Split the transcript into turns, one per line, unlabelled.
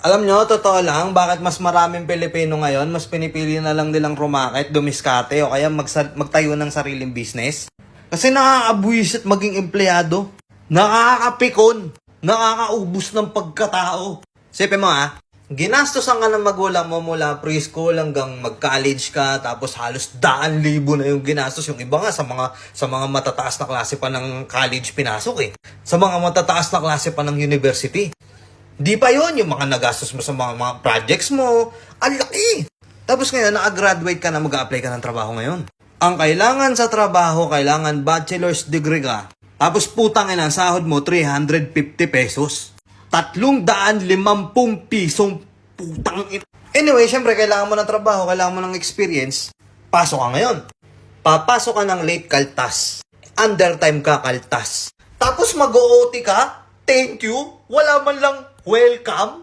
Alam nyo, totoo lang, bakit mas maraming Pilipino ngayon, mas pinipili na lang nilang rumakit, dumiskarte, o kaya magtayo ng sariling business? Kasi nakakabuisit maging empleyado. Nakakapikon. Nakakaubos ng pagkatao. Sipin mo ginastosan ka ng magulang mo mula preschool hanggang mag-college ka, tapos halos 100,000 na yung ginastos. Yung iba nga sa mga matataas na klase pa ng college pinasok Sa mga matataas na klase pa ng university. Di pa yon yung mga nagastos mo sa mga projects mo. Ang laki! Tapos ngayon, nakagraduate ka na, mag-a-apply ka ng trabaho ngayon. Ang kailangan sa trabaho, kailangan bachelor's degree ka. Tapos putang ina, sahod mo 350 pesos. 350 pisong putang ina. Anyway, syempre, kailangan mo ng trabaho, kailangan mo ng experience. Pasok ka ngayon. Papasok ka ng late kaltas. Undertime ka kaltas. Tapos mag-OT ka. Thank you. Wala man lang welcome.